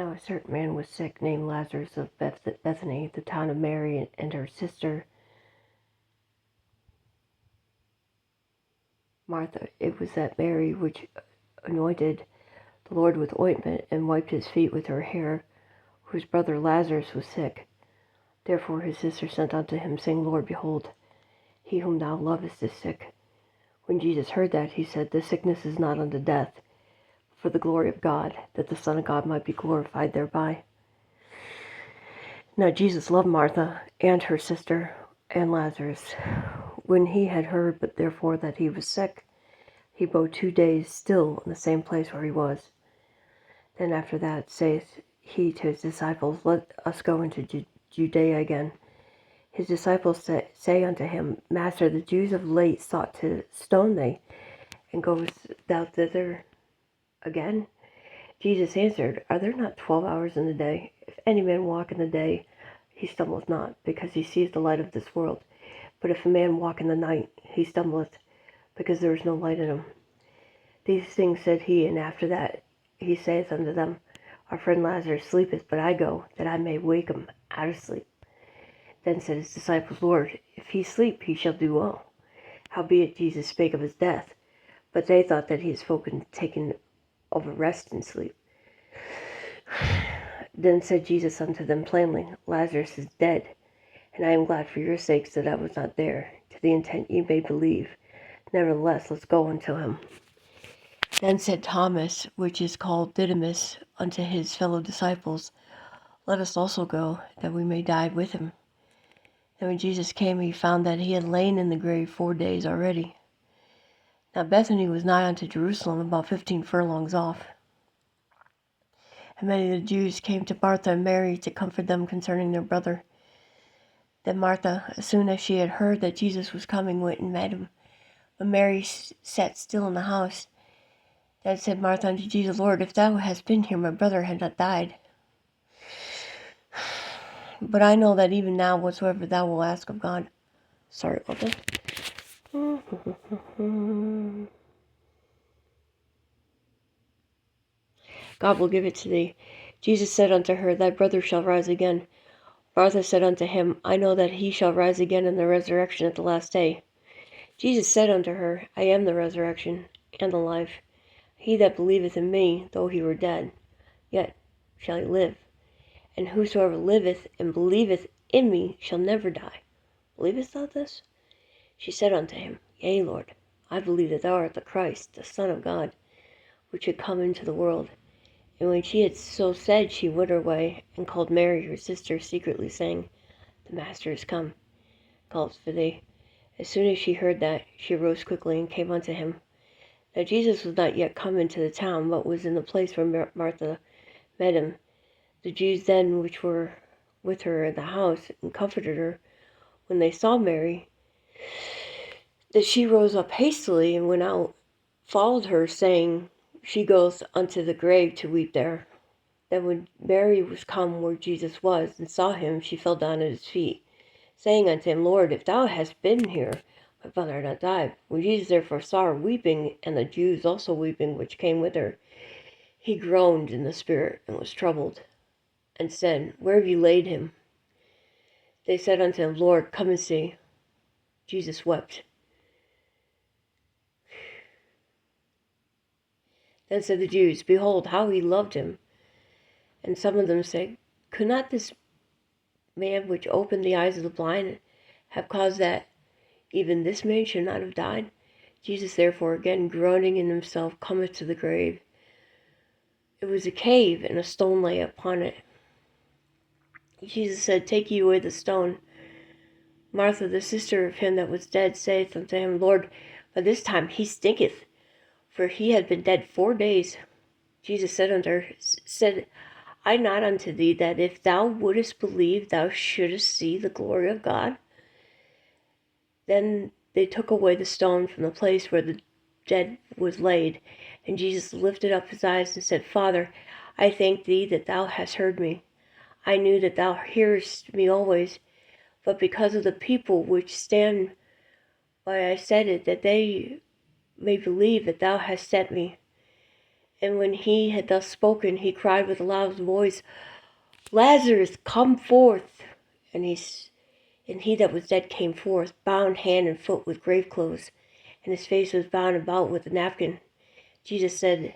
Now a certain man was sick, named Lazarus of Bethany, the town of Mary and her sister Martha. It was that Mary which anointed the Lord with ointment and wiped his feet with her hair, whose brother Lazarus was sick. Therefore his sister sent unto him, saying, Lord, behold, he whom thou lovest is sick. When Jesus heard that, he said, This sickness is not unto death, but for the glory of God, that the Son of God might be glorified thereby. Now Jesus loved Martha and her sister and Lazarus. When he had heard but therefore that he was sick, he abode 2 days still in the same place where he was. Then after that saith he to his disciples, Let us go into Judea again. His disciples say unto him, Master, the Jews of late sought to stone thee, and goest thou thither again? Jesus answered, Are there not 12 hours in the day? If any man walk in the day, he stumbleth not, because he sees the light of this world. But if a man walk in the night, he stumbleth, because there is no light in him. These things said he, and after that he saith unto them, Our friend Lazarus sleepeth, but I go, that I may wake him out of sleep. Then said his disciples, Lord, if he sleep, he shall do well. Howbeit Jesus spake of his death, but they thought that he had spoken taking of a rest and sleep. Then said Jesus unto them plainly, Lazarus is dead, and I am glad for your sakes that I was not there, to the intent ye may believe. Nevertheless, let's go unto him. Then said Thomas, which is called Didymus, unto his fellow disciples, Let us also go, that we may die with him. And when Jesus came, he found that he had lain in the grave 4 days already. Now Bethany was nigh unto Jerusalem, about 15 furlongs off. And many of the Jews came to Martha and Mary to comfort them concerning their brother. Then Martha, as soon as she had heard that Jesus was coming, went and met him. But Mary sat still in the house. Then said Martha unto Jesus, Lord, if thou hadst been here, my brother had not died. But I know that even now, whatsoever thou wilt ask of God. Sorry about that. God will give it to thee. Jesus said unto her, Thy brother shall rise again. Martha said unto him, I know that he shall rise again in the resurrection at the last day. Jesus said unto her, I am the resurrection and the life. He that believeth in me, though he were dead, yet shall he live. And whosoever liveth and believeth in me shall never die. Believest thou this? She said unto him, Yea, Lord, I believe that thou art the Christ, the Son of God, which should come into the world. And when she had so said, she went her way, and called Mary her sister secretly, saying, The Master is come, calls for thee. As soon as she heard that, she arose quickly and came unto him. Now Jesus was not yet come into the town, but was in the place where Martha met him. The Jews then which were with her in the house, and comforted her, when they saw Mary, that she rose up hastily and went out, followed her, saying, She goes unto the grave to weep there. Then when Mary was come where Jesus was, and saw him, she fell down at his feet, saying unto him, Lord, if thou hadst been here, my brother had not died. When Jesus therefore saw her weeping, and the Jews also weeping which came with her, he groaned in the spirit, and was troubled, and said, Where have you laid him? They said unto him, Lord, come and see. Jesus wept. Then said the Jews, Behold, how he loved him. And some of them said, Could not this man which opened the eyes of the blind have caused that even this man should not have died? Jesus therefore, again groaning in himself, cometh to the grave. It was a cave, and a stone lay upon it. Jesus said, Take ye away the stone. Martha, the sister of him that was dead, saith unto him, Lord, by this time he stinketh, for he had been dead 4 days. Jesus said unto her, Said I not unto thee that if thou wouldest believe, thou shouldest see the glory of God? Then they took away the stone from the place where the dead was laid. And Jesus lifted up his eyes and said, Father, I thank thee that thou hast heard me. I knew that thou hearest me always, but because of the people which stand by I said it, that they may believe that thou hast sent me. And when he had thus spoken, he cried with a loud voice, Lazarus, come forth. And he that was dead came forth, bound hand and foot with grave clothes, and his face was bound about with a napkin. Jesus said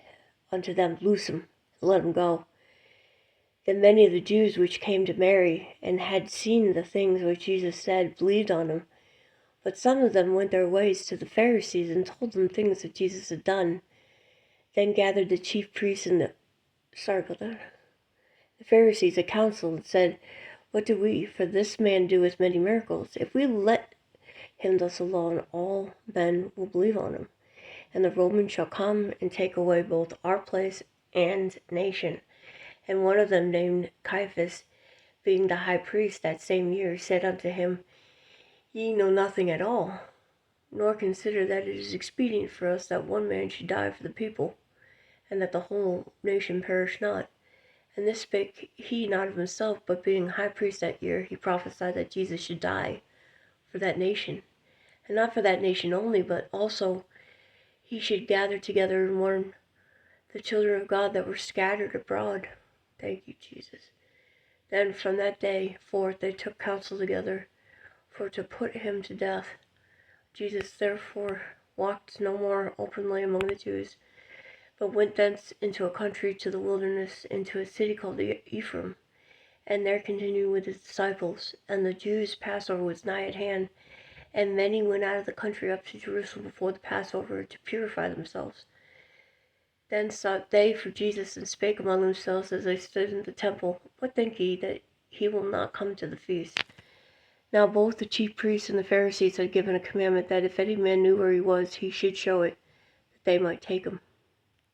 unto them, Loose him, and let him go. Then many of the Jews which came to Mary, and had seen the things which Jesus said, believed on him. But some of them went their ways to the Pharisees, and told them things that Jesus had done. Then gathered the chief priests and the Pharisees a council, and said, What do we? For this man doeth many miracles. If we let him thus alone, all men will believe on him. And the Romans shall come and take away both our place and nation. And one of them, named Caiaphas, being the high priest that same year, said unto him, Ye know nothing at all, nor consider that it is expedient for us that one man should die for the people, and that the whole nation perish not. And this spake he not of himself, but being high priest that year, he prophesied that Jesus should die for that nation. And not for that nation only, but also he should gather together and warn the children of God that were scattered abroad. Thank you, Jesus. Then from that day forth they took counsel together for to put him to death. Jesus therefore walked no more openly among the Jews, but went thence into a country to the wilderness, into a city called Ephraim, and there continued with his disciples. And the Jews' Passover was nigh at hand, and many went out of the country up to Jerusalem before the Passover to purify themselves. Then sought they for Jesus, and spake among themselves as they stood in the temple, What think ye, that he will not come to the feast? Now both the chief priests and the Pharisees had given a commandment that if any man knew where he was, he should show it, that they might take him.